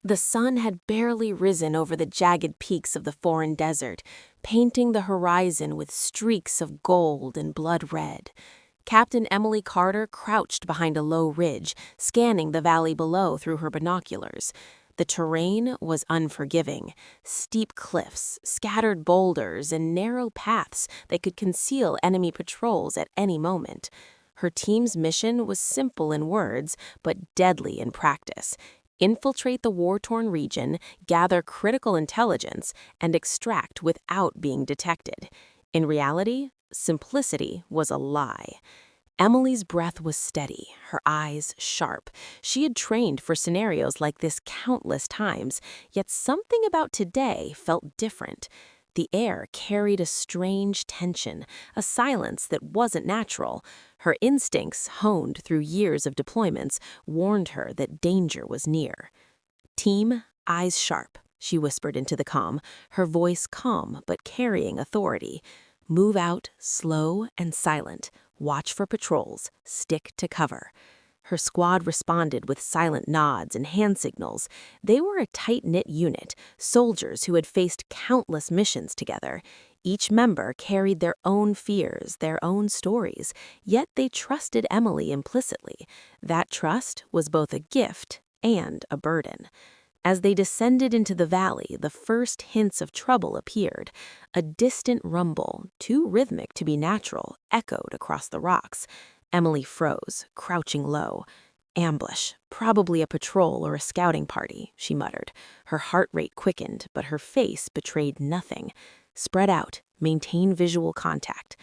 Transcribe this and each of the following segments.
The sun had barely risen over the jagged peaks of the foreign desert, painting the horizon with streaks of gold and blood red. Captain Emily Carter crouched behind a low ridge, scanning the valley below through her binoculars. The terrain was unforgiving. Steep cliffs, scattered boulders, and narrow paths that could conceal enemy patrols at any moment. Her team's mission was simple in words, but deadly in practice. Infiltrate the war-torn region, gather critical intelligence, and extract without being detected. In reality, simplicity was a lie. Emily's breath was steady, her eyes sharp. She had trained for scenarios like this countless times, yet something about today felt different. The air carried a strange tension, a silence that wasn't natural. Her instincts, honed through years of deployments, warned her that danger was near. "Team, eyes sharp," she whispered into the comm, her voice calm but carrying authority. "Move out, slow and silent. Watch for patrols. Stick to cover." Her squad responded with silent nods and hand signals. They were a tight-knit unit, soldiers who had faced countless missions together. Each member carried their own fears, their own stories, yet they trusted Emily implicitly. That trust was both a gift and a burden. As they descended into the valley, the first hints of trouble appeared. A distant rumble, too rhythmic to be natural, echoed across the rocks. Emily froze, crouching low. "Ambush, probably a patrol or a scouting party," she muttered. Her heart rate quickened, but her face betrayed nothing. "Spread out, maintain visual contact."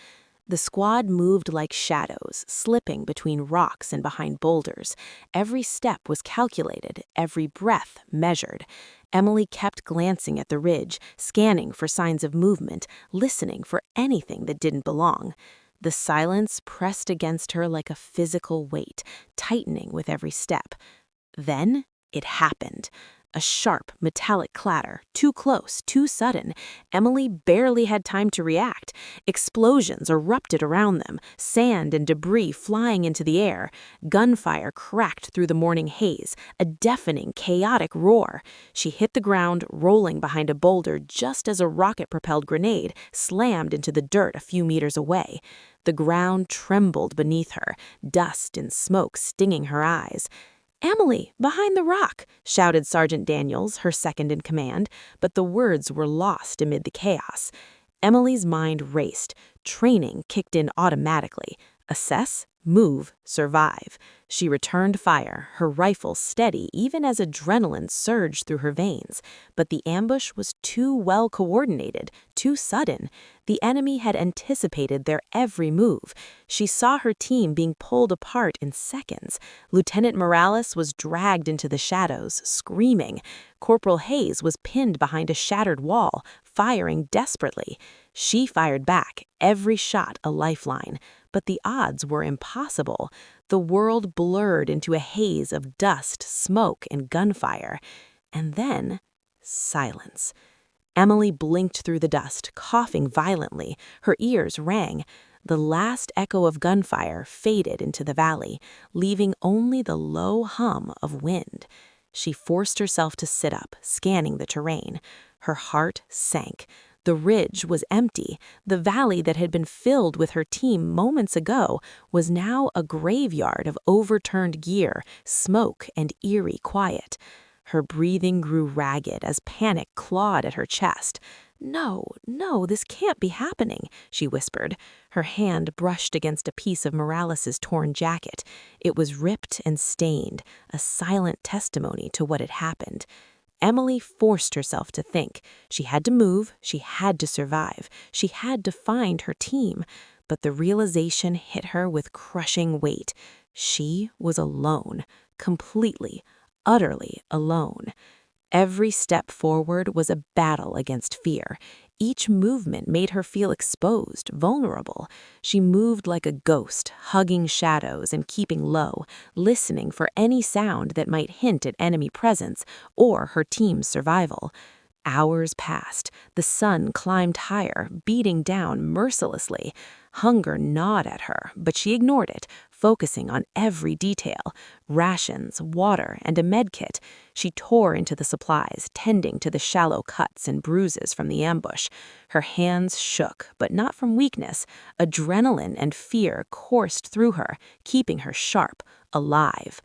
The squad moved like shadows, slipping between rocks and behind boulders. Every step was calculated, every breath measured. Emily kept glancing at the ridge, scanning for signs of movement, listening for anything that didn't belong. The silence pressed against her like a physical weight, tightening with every step. Then it happened. A sharp, metallic clatter, too close, too sudden. Emily barely had time to react. Explosions erupted around them, sand and debris flying into the air. Gunfire cracked through the morning haze, a deafening, chaotic roar. She hit the ground, rolling behind a boulder just as a rocket-propelled grenade slammed into the dirt a few meters away. The ground trembled beneath her, dust and smoke stinging her eyes. "Emily, behind the rock!" shouted Sergeant Daniels, her second in command, but the words were lost amid the chaos. Emily's mind raced. Training kicked in automatically. Assess, move, survive. She returned fire, her rifle steady even as adrenaline surged through her veins. But the ambush was too well coordinated, too sudden. The enemy had anticipated their every move. She saw her team being pulled apart in seconds. Lieutenant Morales was dragged into the shadows, screaming. Corporal Hayes was pinned behind a shattered wall, firing desperately. She fired back, every shot a lifeline. But the odds were impossible. The world blurred into a haze of dust, smoke, and gunfire. And then, silence. Emily blinked through the dust, coughing violently. Her ears rang. The last echo of gunfire faded into the valley, leaving only the low hum of wind. She forced herself to sit up, scanning the terrain. Her heart sank. The ridge was empty. The valley that had been filled with her team moments ago was now a graveyard of overturned gear, smoke, and eerie quiet. Her breathing grew ragged as panic clawed at her chest. "No, no, this can't be happening," she whispered. Her hand brushed against a piece of Morales's torn jacket. It was ripped and stained, a silent testimony to what had happened. Emily forced herself to think. She had to move, she had to survive, she had to find her team. But the realization hit her with crushing weight. She was alone, completely, utterly alone. Every step forward was a battle against fear. Each movement made her feel exposed, vulnerable. She moved like a ghost, hugging shadows and keeping low, listening for any sound that might hint at enemy presence or her team's survival. Hours passed. The sun climbed higher, beating down mercilessly. Hunger gnawed at her, but she ignored it, focusing on every detail. Rations, water, and a medkit. She tore into the supplies, tending to the shallow cuts and bruises from the ambush. Her hands shook, but not from weakness. Adrenaline and fear coursed through her, keeping her sharp, alive.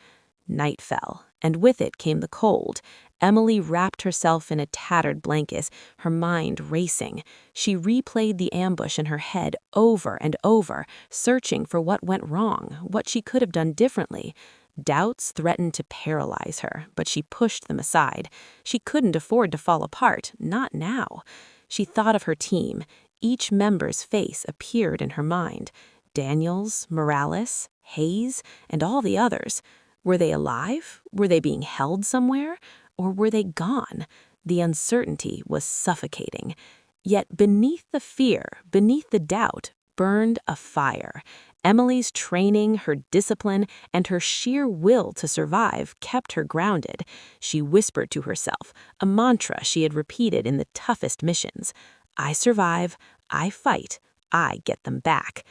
Night fell, and with it came the cold. Emily wrapped herself in a tattered blanket, her mind racing. She replayed the ambush in her head over and over, searching for what went wrong, what she could have done differently. Doubts threatened to paralyze her, but she pushed them aside. She couldn't afford to fall apart, not now. She thought of her team. Each member's face appeared in her mind. Daniels, Morales, Hayes, and all the others. Were they alive? Were they being held somewhere? Or were they gone? The uncertainty was suffocating. Yet beneath the fear, beneath the doubt, burned a fire. Emily's training, her discipline, and her sheer will to survive kept her grounded. She whispered to herself, a mantra she had repeated in the toughest missions. I survive, I fight, I get them back.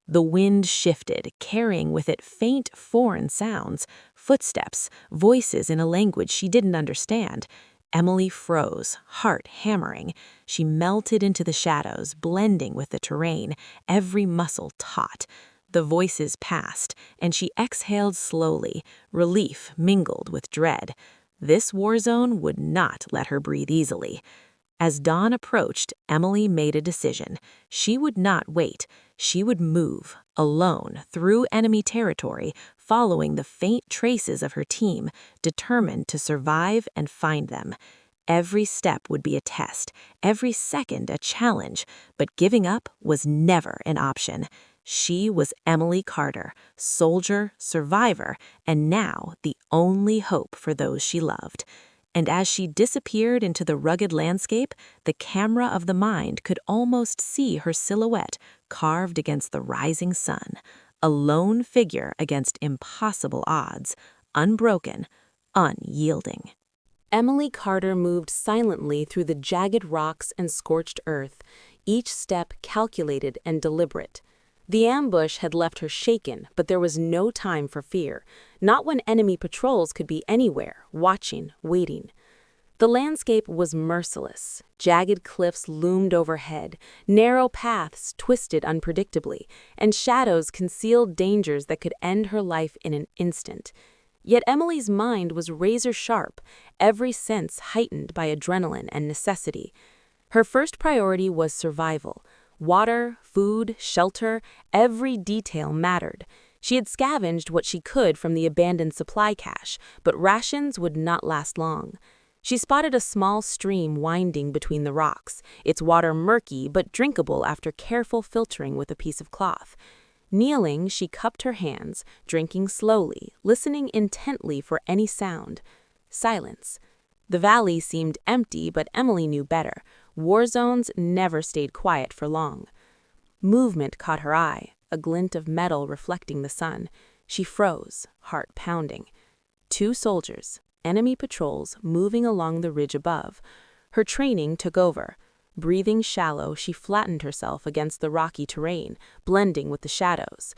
The wind shifted, carrying with it faint foreign sounds, footsteps, voices in a language she didn't understand. Emily froze, heart hammering. She melted into the shadows, blending with the terrain, every muscle taut. The voices passed, and she exhaled slowly, relief mingled with dread. This war zone would not let her breathe easily. As dawn approached, Emily made a decision. She would not wait. She would move, alone, through enemy territory, following the faint traces of her team, determined to survive and find them. Every step would be a test, every second a challenge, but giving up was never an option. She was Emily Carter, soldier, survivor, and now the only hope for those she loved. And as she disappeared into the rugged landscape, the camera of the mind could almost see her silhouette carved against the rising sun, a lone figure against impossible odds, unbroken, unyielding. Emily Carter moved silently through the jagged rocks and scorched earth, each step calculated and deliberate. The ambush had left her shaken, but there was no time for fear, not when enemy patrols could be anywhere, watching, waiting. The landscape was merciless. Jagged cliffs loomed overhead, narrow paths twisted unpredictably, and shadows concealed dangers that could end her life in an instant. Yet Emily's mind was razor-sharp, every sense heightened by adrenaline and necessity. Her first priority was survival. Water, food, shelter, every detail mattered. She had scavenged what she could from the abandoned supply cache, but rations would not last long. She spotted a small stream winding between the rocks, its water murky but drinkable after careful filtering with a piece of cloth. Kneeling, she cupped her hands, drinking slowly, listening intently for any sound. Silence. The valley seemed empty, but Emily knew better. War zones never stayed quiet for long. Movement caught her eye, a glint of metal reflecting the sun. She froze, heart pounding. 2 soldiers, enemy patrols, moving along the ridge above. Her training took over. Breathing shallow, she flattened herself against the rocky terrain, blending with the shadows.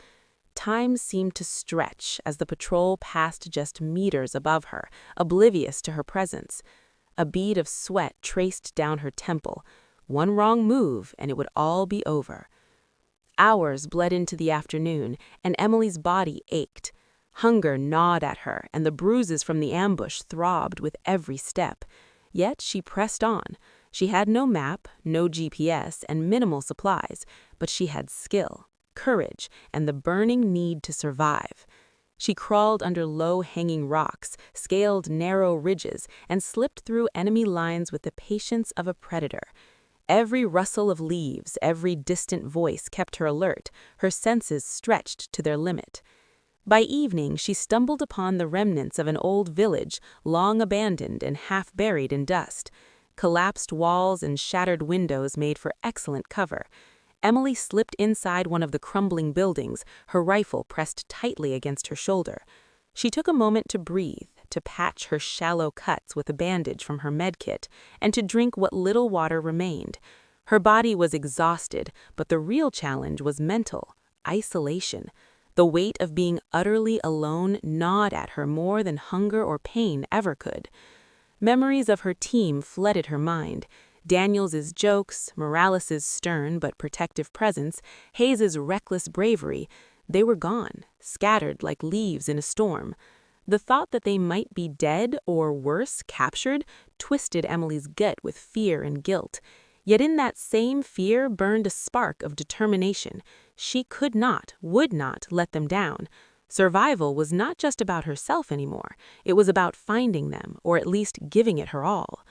Time seemed to stretch as the patrol passed just meters above her, oblivious to her presence. A bead of sweat traced down her temple. One wrong move, and it would all be over. Hours bled into the afternoon, and Emily's body ached. Hunger gnawed at her, and the bruises from the ambush throbbed with every step. Yet she pressed on. She had no map, no GPS, and minimal supplies, but she had skill, courage, and the burning need to survive. She crawled under low-hanging rocks, scaled narrow ridges, and slipped through enemy lines with the patience of a predator. Every rustle of leaves, every distant voice kept her alert, her senses stretched to their limit. By evening, she stumbled upon the remnants of an old village, long abandoned and half buried in dust. Collapsed walls and shattered windows made for excellent cover. Emily slipped inside one of the crumbling buildings, her rifle pressed tightly against her shoulder. She took a moment to breathe, to patch her shallow cuts with a bandage from her medkit, and to drink what little water remained. Her body was exhausted, but the real challenge was mental: isolation. The weight of being utterly alone gnawed at her more than hunger or pain ever could. Memories of her team flooded her mind. Daniels's jokes, Morales's stern but protective presence, Hayes's reckless bravery, they were gone, scattered like leaves in a storm. The thought that they might be dead or worse, captured, twisted Emily's gut with fear and guilt. Yet in that same fear burned a spark of determination. She could not, would not let them down. Survival was not just about herself anymore. It was about finding them, or at least giving it her all.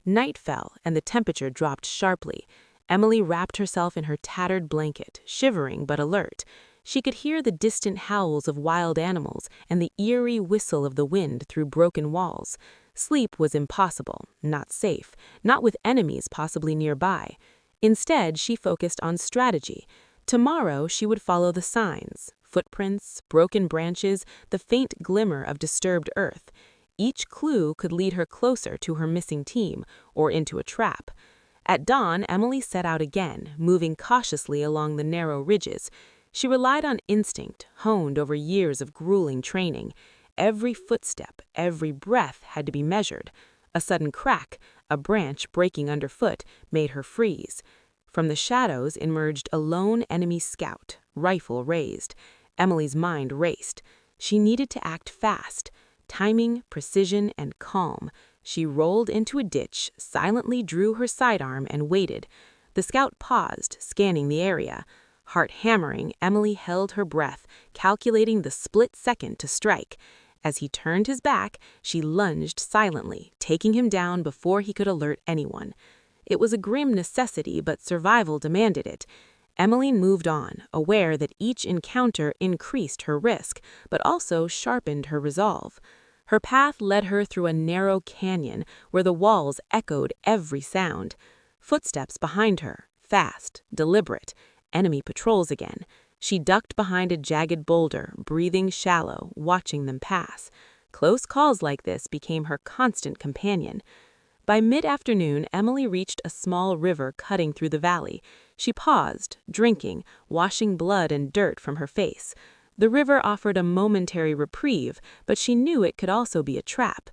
Night fell, and the temperature dropped sharply. Emily wrapped herself in her tattered blanket, shivering but alert. She could hear the distant howls of wild animals and the eerie whistle of the wind through broken walls. Sleep was impossible, not safe, not with enemies possibly nearby. Instead, she focused on strategy. Tomorrow she would follow the signs: footprints, broken branches, the faint glimmer of disturbed earth. Each clue could lead her closer to her missing team, or into a trap. At dawn, Emily set out again, moving cautiously along the narrow ridges. She relied on instinct, honed over years of grueling training. Every footstep, every breath had to be measured. A sudden crack, a branch breaking underfoot, made her freeze. From the shadows emerged a lone enemy scout, rifle raised. Emily's mind raced. She needed to act fast. Timing, precision, and calm. She rolled into a ditch, silently drew her sidearm, and waited. The scout paused, scanning the area. Heart hammering, Emily held her breath, calculating the split second to strike. As he turned his back, she lunged silently, taking him down before he could alert anyone. It was a grim necessity, but survival demanded it. Emily moved on, aware that each encounter increased her risk, but also sharpened her resolve. Her path led her through a narrow canyon where the walls echoed every sound. Footsteps behind her, fast, deliberate. Enemy patrols again. She ducked behind a jagged boulder, breathing shallow, watching them pass. Close calls like this became her constant companion. By mid-afternoon, Emily reached a small river cutting through the valley. She paused, drinking, washing blood and dirt from her face. The river offered a momentary reprieve, but she knew it could also be a trap.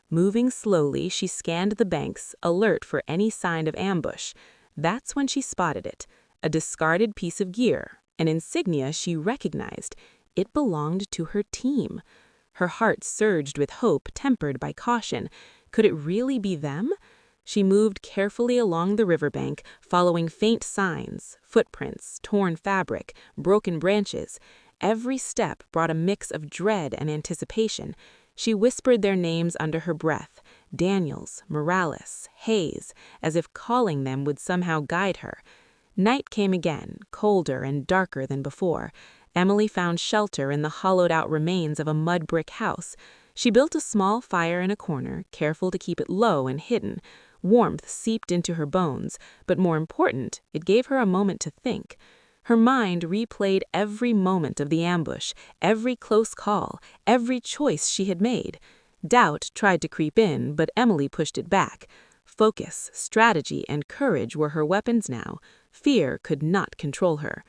Moving slowly, she scanned the banks, alert for any sign of ambush. That's when she spotted it. A discarded piece of gear, an insignia she recognized. It belonged to her team. Her heart surged with hope, tempered by caution. Could it really be them? She moved carefully along the riverbank, following faint signs, footprints, torn fabric, broken branches. Every step brought a mix of dread and anticipation. She whispered their names under her breath: Daniels, Morales, Hayes, as if calling them would somehow guide her. Night came again, colder and darker than before. Emily found shelter in the hollowed-out remains of a mud brick house. She built a small fire in a corner, careful to keep it low and hidden. Warmth seeped into her bones, but more important, it gave her a moment to think. Her mind replayed every moment of the ambush, every close call, every choice she had made. Doubt tried to creep in, but Emily pushed it back. Focus, strategy, and courage were her weapons now. Fear could not control her.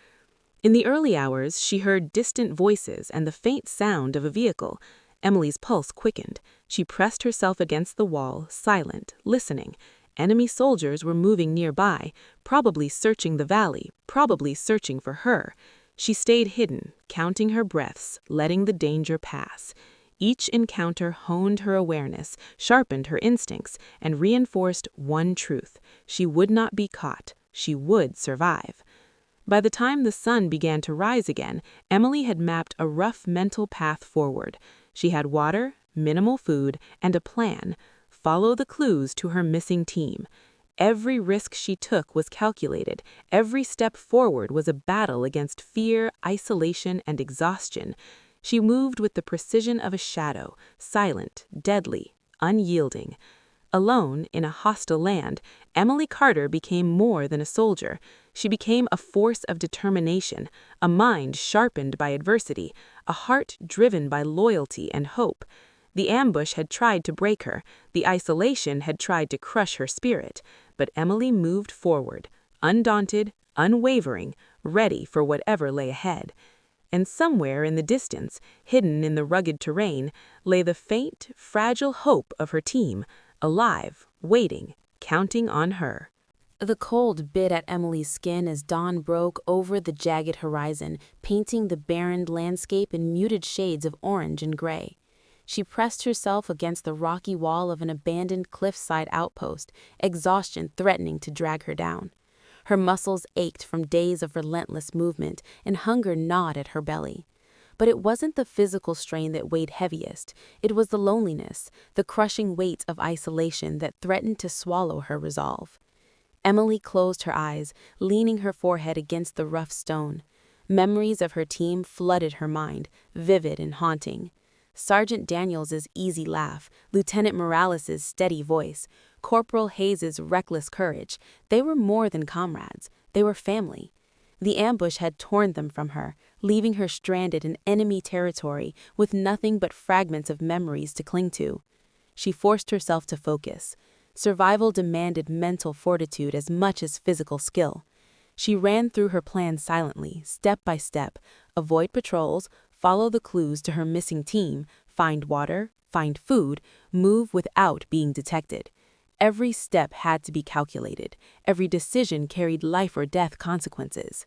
In the early hours, she heard distant voices and the faint sound of a vehicle. Emily's pulse quickened. She pressed herself against the wall, silent, listening. Enemy soldiers were moving nearby, probably searching the valley, probably searching for her. She stayed hidden, counting her breaths, letting the danger pass. Each encounter honed her awareness, sharpened her instincts, and reinforced one truth: she would not be caught. She would survive. By the time the sun began to rise again, Emily had mapped a rough mental path forward. She had water, minimal food, and a plan: follow the clues to her missing team. Every risk she took was calculated. Every step forward was a battle against fear, isolation, and exhaustion. She moved with the precision of a shadow, silent, deadly, unyielding. Alone, in a hostile land, Emily Carter became more than a soldier. She became a force of determination, a mind sharpened by adversity, a heart driven by loyalty and hope. The ambush had tried to break her, the isolation had tried to crush her spirit, but Emily moved forward, undaunted, unwavering, ready for whatever lay ahead. And somewhere in the distance, hidden in the rugged terrain, lay the faint, fragile hope of her team, alive, waiting, counting on her. The cold bit at Emily's skin as dawn broke over the jagged horizon, painting the barren landscape in muted shades of orange and gray. She pressed herself against the rocky wall of an abandoned cliffside outpost, exhaustion threatening to drag her down. Her muscles ached from days of relentless movement, and hunger gnawed at her belly. But it wasn't the physical strain that weighed heaviest. It was the loneliness, the crushing weight of isolation that threatened to swallow her resolve. Emily closed her eyes, leaning her forehead against the rough stone. Memories of her team flooded her mind, vivid and haunting. Sergeant Daniels's easy laugh, Lieutenant Morales's steady voice, Corporal Hayes's reckless courage. They were more than comrades. They were family. The ambush had torn them from her, leaving her stranded in enemy territory with nothing but fragments of memories to cling to. She forced herself to focus. Survival demanded mental fortitude as much as physical skill. She ran through her plan silently, step by step, avoid patrols, follow the clues to her missing team, find water, find food, move without being detected. Every step had to be calculated. Every decision carried life or death consequences.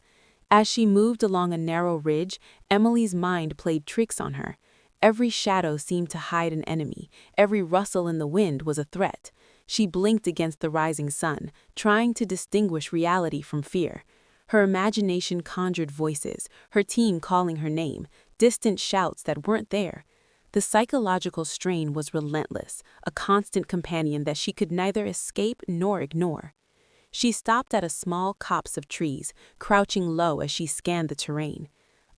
As she moved along a narrow ridge, Emily's mind played tricks on her. Every shadow seemed to hide an enemy. Every rustle in the wind was a threat. She blinked against the rising sun, trying to distinguish reality from fear. Her imagination conjured voices, her team calling her name, distant shouts that weren't there. The psychological strain was relentless, a constant companion that she could neither escape nor ignore. She stopped at a small copse of trees, crouching low as she scanned the terrain.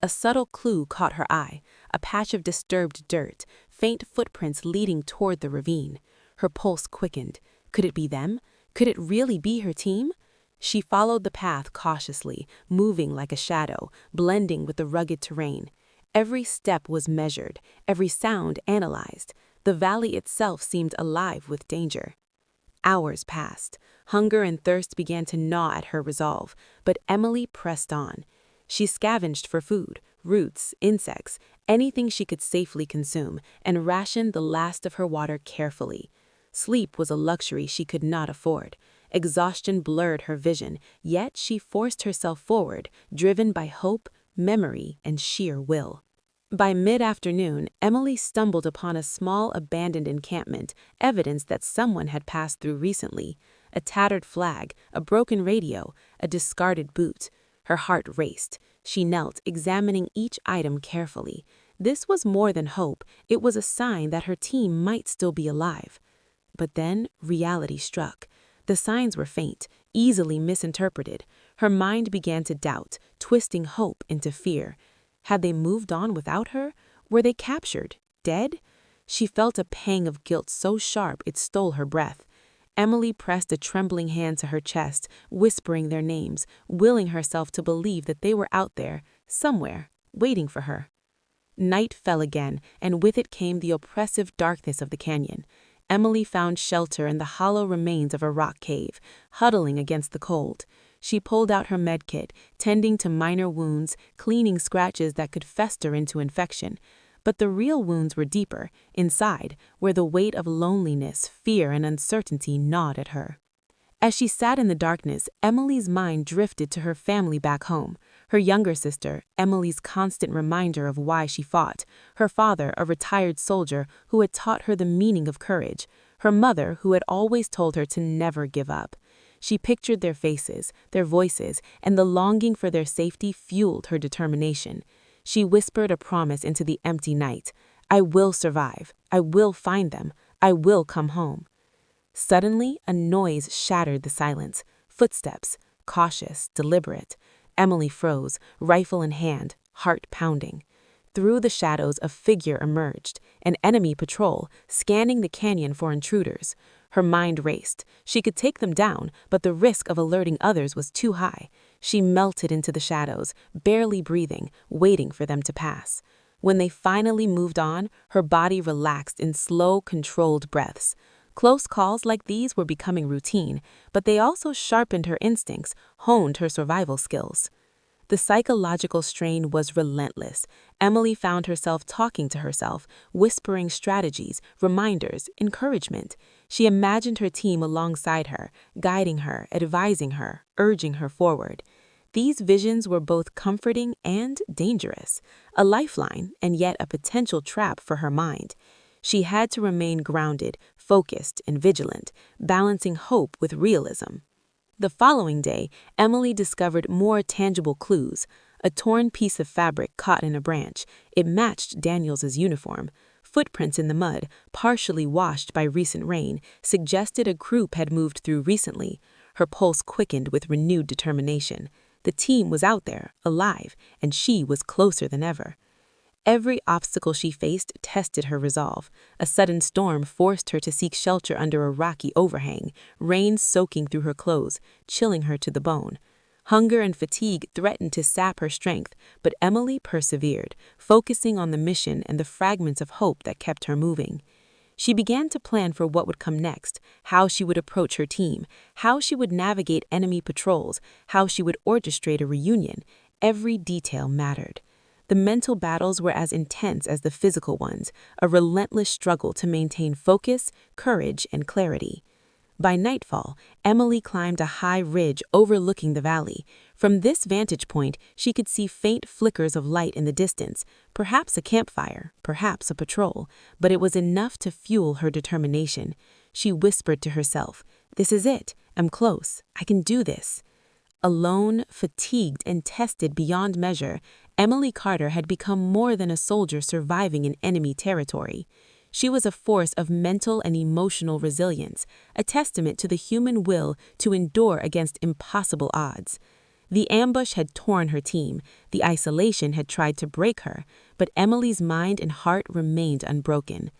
A subtle clue caught her eye, a patch of disturbed dirt, faint footprints leading toward the ravine. Her pulse quickened. Could it be them? Could it really be her team? She followed the path cautiously, moving like a shadow, blending with the rugged terrain. Every step was measured, every sound analyzed. The valley itself seemed alive with danger. Hours passed. Hunger and thirst began to gnaw at her resolve, but Emily pressed on. She scavenged for food, roots, insects, anything she could safely consume, and rationed the last of her water carefully. Sleep was a luxury she could not afford. Exhaustion blurred her vision, yet she forced herself forward, driven by hope, memory, and sheer will. By mid-afternoon, Emily stumbled upon a small abandoned encampment, evidence that someone had passed through recently. A tattered flag, a broken radio, a discarded boot. Her heart raced. She knelt, examining each item carefully. This was more than hope. It was a sign that her team might still be alive. But then reality struck. The signs were faint, easily misinterpreted. Her mind began to doubt, twisting hope into fear. Had they moved on without her? Were they captured? Dead? She felt a pang of guilt so sharp it stole her breath. Emily pressed a trembling hand to her chest, whispering their names, willing herself to believe that they were out there, somewhere, waiting for her. Night fell again, and with it came the oppressive darkness of the canyon. Emily found shelter in the hollow remains of a rock cave, huddling against the cold. She pulled out her medkit, tending to minor wounds, cleaning scratches that could fester into infection. But the real wounds were deeper, inside, where the weight of loneliness, fear, and uncertainty gnawed at her. As she sat in the darkness, Emily's mind drifted to her family back home. Her younger sister, Emily's constant reminder of why she fought. Her father, a retired soldier who had taught her the meaning of courage. Her mother, who had always told her to never give up. She pictured their faces, their voices, and the longing for their safety fueled her determination. She whispered a promise into the empty night. I will survive. I will find them. I will come home. Suddenly, a noise shattered the silence. Footsteps, cautious, deliberate. Emily froze, rifle in hand, heart pounding. Through the shadows, a figure emerged, an enemy patrol, scanning the canyon for intruders. Her mind raced. She could take them down, but the risk of alerting others was too high. She melted into the shadows, barely breathing, waiting for them to pass. When they finally moved on, her body relaxed in slow, controlled breaths. Close calls like these were becoming routine, but they also sharpened her instincts, honed her survival skills. The psychological strain was relentless. Emily found herself talking to herself, whispering strategies, reminders, encouragement. She imagined her team alongside her, guiding her, advising her, urging her forward. These visions were both comforting and dangerous, a lifeline and yet a potential trap for her mind. She had to remain grounded, focused, and vigilant, balancing hope with realism. The following day, Emily discovered more tangible clues. A torn piece of fabric caught in a branch. It matched Daniels's uniform. Footprints in the mud, partially washed by recent rain, suggested a group had moved through recently. Her pulse quickened with renewed determination. The team was out there, alive, and she was closer than ever. Every obstacle she faced tested her resolve. A sudden storm forced her to seek shelter under a rocky overhang, rain soaking through her clothes, chilling her to the bone. Hunger and fatigue threatened to sap her strength, but Emily persevered, focusing on the mission and the fragments of hope that kept her moving. She began to plan for what would come next, how she would approach her team, how she would navigate enemy patrols, how she would orchestrate a reunion. Every detail mattered. The mental battles were as intense as the physical ones, a relentless struggle to maintain focus, courage, and clarity. By nightfall, Emily climbed a high ridge overlooking the valley. From this vantage point, she could see faint flickers of light in the distance, perhaps a campfire, perhaps a patrol, but it was enough to fuel her determination. She whispered to herself, "This is it. I'm close. I can do this." Alone, fatigued, and tested beyond measure, Emily Carter had become more than a soldier surviving in enemy territory. She was a force of mental and emotional resilience, a testament to the human will to endure against impossible odds. The ambush had torn her team, the isolation had tried to break her, but Emily's mind and heart remained unbroken.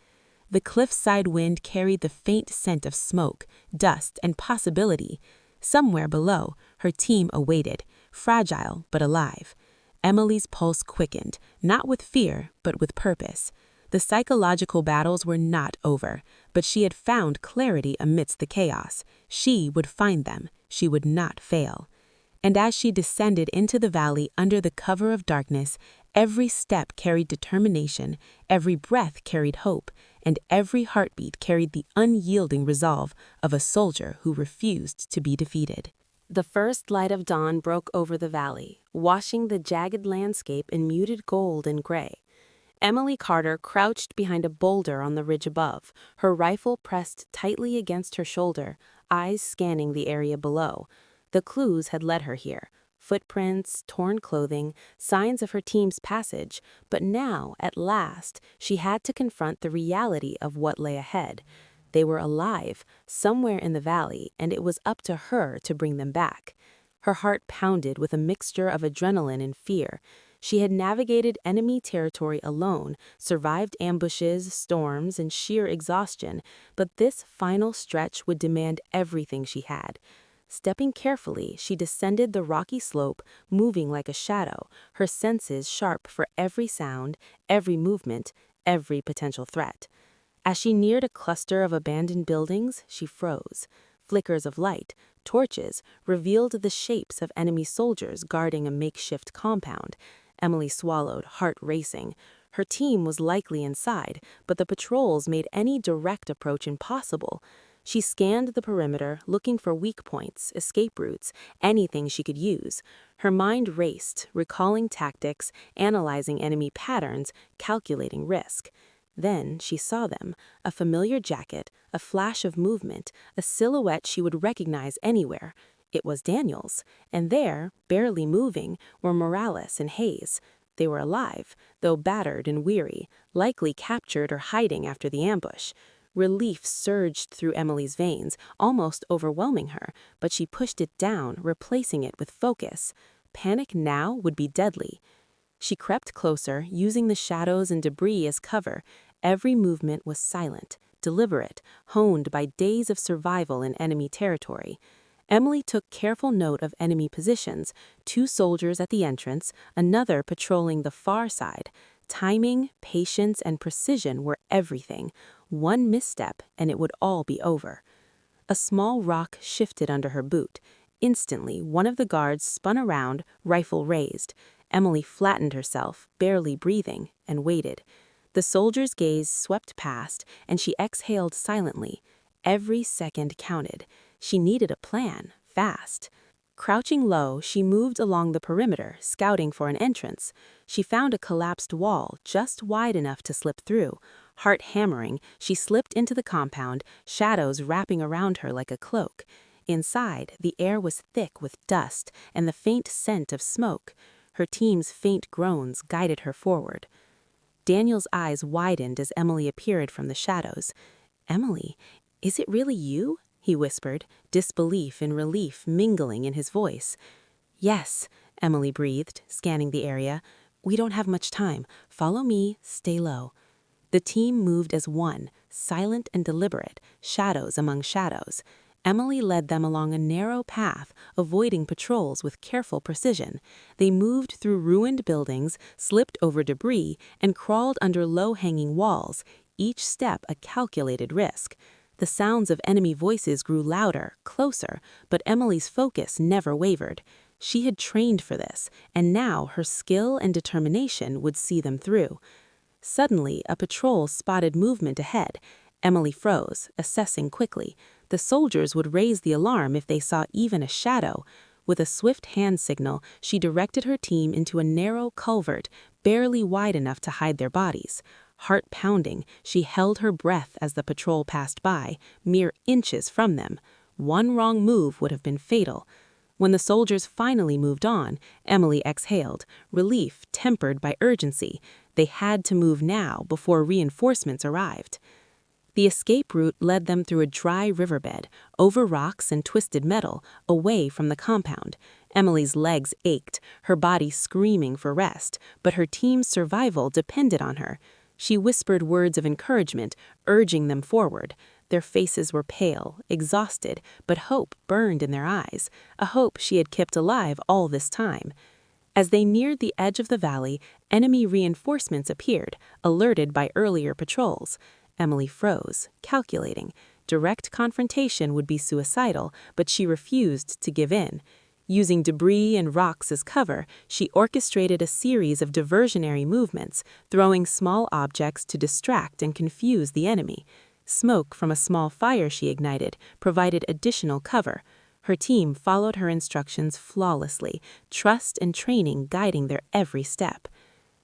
The cliffside wind carried the faint scent of smoke, dust, and possibility. Somewhere below, her team awaited, fragile but alive. Emily's pulse quickened, not with fear, but with purpose. The psychological battles were not over, but she had found clarity amidst the chaos. She would find them. She would not fail. And as she descended into the valley under the cover of darkness, every step carried determination, every breath carried hope, and every heartbeat carried the unyielding resolve of a soldier who refused to be defeated. The first light of dawn broke over the valley, washing the jagged landscape in muted gold and gray. Emily Carter crouched behind a boulder on the ridge above, her rifle pressed tightly against her shoulder, eyes scanning the area below. The clues had led her here. Footprints, torn clothing, signs of her team's passage, but now, at last, she had to confront the reality of what lay ahead. They were alive, somewhere in the valley, and it was up to her to bring them back. Her heart pounded with a mixture of adrenaline and fear. She had navigated enemy territory alone, survived ambushes, storms, and sheer exhaustion, but this final stretch would demand everything she had. Stepping carefully, she descended the rocky slope, moving like a shadow, her senses sharp for every sound, every movement, every potential threat. As she neared a cluster of abandoned buildings, she froze. Flickers of light, torches, revealed the shapes of enemy soldiers guarding a makeshift compound. Emily swallowed, heart racing. Her team was likely inside, but the patrols made any direct approach impossible. She scanned the perimeter, looking for weak points, escape routes, anything she could use. Her mind raced, recalling tactics, analyzing enemy patterns, calculating risk. Then she saw them, a familiar jacket, a flash of movement, a silhouette she would recognize anywhere. It was Daniels, and there, barely moving, were Morales and Hayes. They were alive, though battered and weary, likely captured or hiding after the ambush. Relief surged through Emily's veins, almost overwhelming her, but she pushed it down, replacing it with focus. Panic now would be deadly. She crept closer, using the shadows and debris as cover. Every movement was silent, deliberate, honed by days of survival in enemy territory. Emily took careful note of enemy positions, 2 soldiers at the entrance, another patrolling the far side. Timing, patience, and precision were everything. One misstep, and it would all be over. A small rock shifted under her boot. Instantly, one of the guards spun around, rifle raised. Emily flattened herself, barely breathing, and waited. The soldier's gaze swept past, and she exhaled silently. Every second counted. She needed a plan, fast. Crouching low, she moved along the perimeter, scouting for an entrance. She found a collapsed wall just wide enough to slip through. Heart hammering, she slipped into the compound, shadows wrapping around her like a cloak. Inside, the air was thick with dust and the faint scent of smoke. Her team's faint groans guided her forward. Daniel's eyes widened as Emily appeared from the shadows. "Emily, is it really you?" he whispered, disbelief and relief mingling in his voice. "Yes," Emily breathed, scanning the area. "We don't have much time. Follow me, stay low." The team moved as one, silent and deliberate, shadows among shadows. Emily led them along a narrow path, avoiding patrols with careful precision. They moved through ruined buildings, slipped over debris, and crawled under low-hanging walls, each step a calculated risk. The sounds of enemy voices grew louder, closer, but Emily's focus never wavered. She had trained for this, and now her skill and determination would see them through. Suddenly, a patrol spotted movement ahead. Emily froze, assessing quickly. The soldiers would raise the alarm if they saw even a shadow. With a swift hand signal, she directed her team into a narrow culvert, barely wide enough to hide their bodies. Heart pounding, she held her breath as the patrol passed by, mere inches from them. One wrong move would have been fatal. When the soldiers finally moved on, Emily exhaled, relief tempered by urgency. They had to move now before reinforcements arrived. The escape route led them through a dry riverbed, over rocks and twisted metal, away from the compound. Emily's legs ached, her body screaming for rest, but her team's survival depended on her. She whispered words of encouragement, urging them forward. Their faces were pale, exhausted, but hope burned in their eyes, a hope she had kept alive all this time. As they neared the edge of the valley, enemy reinforcements appeared, alerted by earlier patrols. Emily froze, calculating. Direct confrontation would be suicidal, but she refused to give in. Using debris and rocks as cover, she orchestrated a series of diversionary movements, throwing small objects to distract and confuse the enemy. Smoke from a small fire she ignited provided additional cover. Her team followed her instructions flawlessly, trust and training guiding their every step.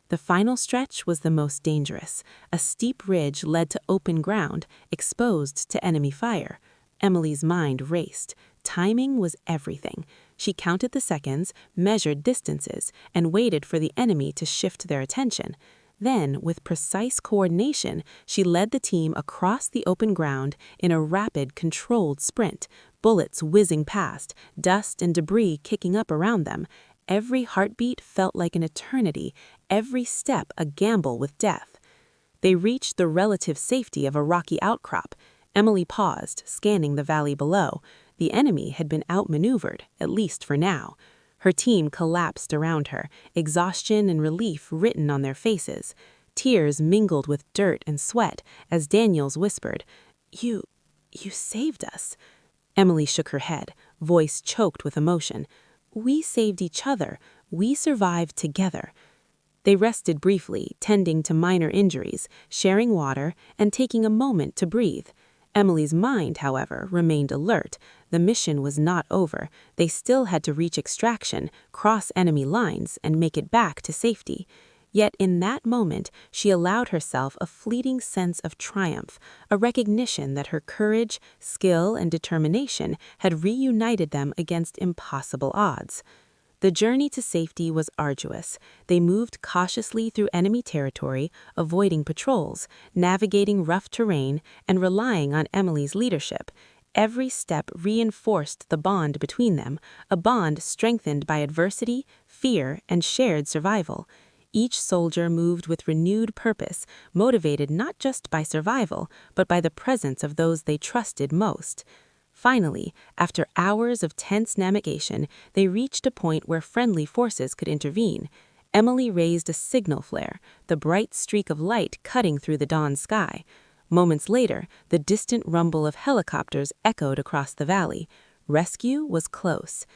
The final stretch was the most dangerous. A steep ridge led to open ground, exposed to enemy fire. Emily's mind raced. Timing was everything. She counted the seconds, measured distances, and waited for the enemy to shift their attention. Then, with precise coordination, she led the team across the open ground in a rapid, controlled sprint, bullets whizzing past, dust and debris kicking up around them. Every heartbeat felt like an eternity, every step a gamble with death. They reached the relative safety of a rocky outcrop. Emily paused, scanning the valley below. The enemy had been outmaneuvered, at least for now. Her team collapsed around her, exhaustion and relief written on their faces. Tears mingled with dirt and sweat as Daniels whispered, You saved us." Emily shook her head, voice choked with emotion. "We saved each other. We survived together." They rested briefly, tending to minor injuries, sharing water, and taking a moment to breathe. Emily's mind, however, remained alert. The mission was not over. They still had to reach extraction, cross enemy lines, and make it back to safety. Yet in that moment, she allowed herself a fleeting sense of triumph, a recognition that her courage, skill, and determination had reunited them against impossible odds. The journey to safety was arduous. They moved cautiously through enemy territory, avoiding patrols, navigating rough terrain, and relying on Emily's leadership. Every step reinforced the bond between them, a bond strengthened by adversity, fear, and shared survival. Each soldier moved with renewed purpose, motivated not just by survival, but by the presence of those they trusted most. Finally, after hours of tense navigation, they reached a point where friendly forces could intervene. Emily raised a signal flare, the bright streak of light cutting through the dawn sky. Moments later, the distant rumble of helicopters echoed across the valley. Rescue was close.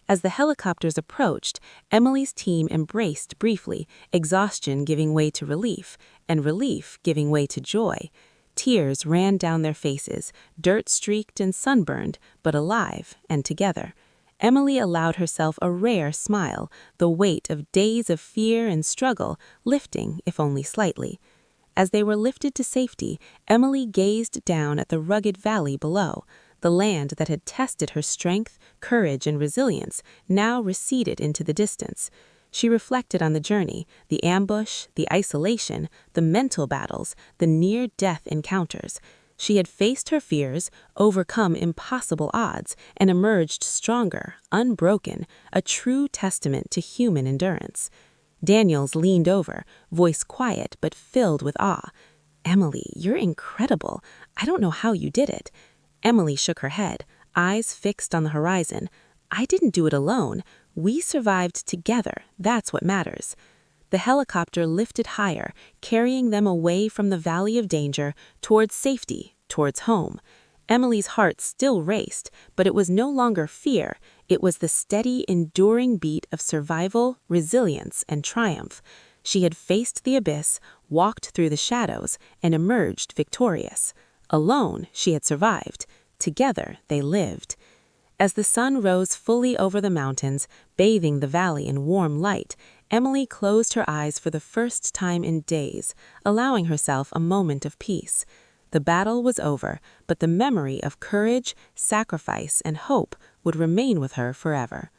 As the helicopters approached, Emily's team embraced briefly, exhaustion giving way to relief, and relief giving way to joy. Tears ran down their faces, dirt-streaked and sunburned, but alive and together. Emily allowed herself a rare smile, the weight of days of fear and struggle lifting, if only slightly. As they were lifted to safety, Emily gazed down at the rugged valley below. The land that had tested her strength, courage, and resilience now receded into the distance. She reflected on the journey, the ambush, the isolation, the mental battles, the near-death encounters. She had faced her fears, overcome impossible odds, and emerged stronger, unbroken, a true testament to human endurance. Daniels leaned over, voice quiet but filled with awe. "Emily, you're incredible. I don't know how you did it." Emily shook her head, eyes fixed on the horizon. "I didn't do it alone. We survived together. That's what matters." The helicopter lifted higher, carrying them away from the valley of danger, towards safety, towards home. Emily's heart still raced, but it was no longer fear. It was the steady, enduring beat of survival, resilience, and triumph. She had faced the abyss, walked through the shadows, and emerged victorious. Alone, she had survived. Together, they lived. As the sun rose fully over the mountains, bathing the valley in warm light, Emily closed her eyes for the first time in days, allowing herself a moment of peace. The battle was over, but the memory of courage, sacrifice, and hope would remain with her forever.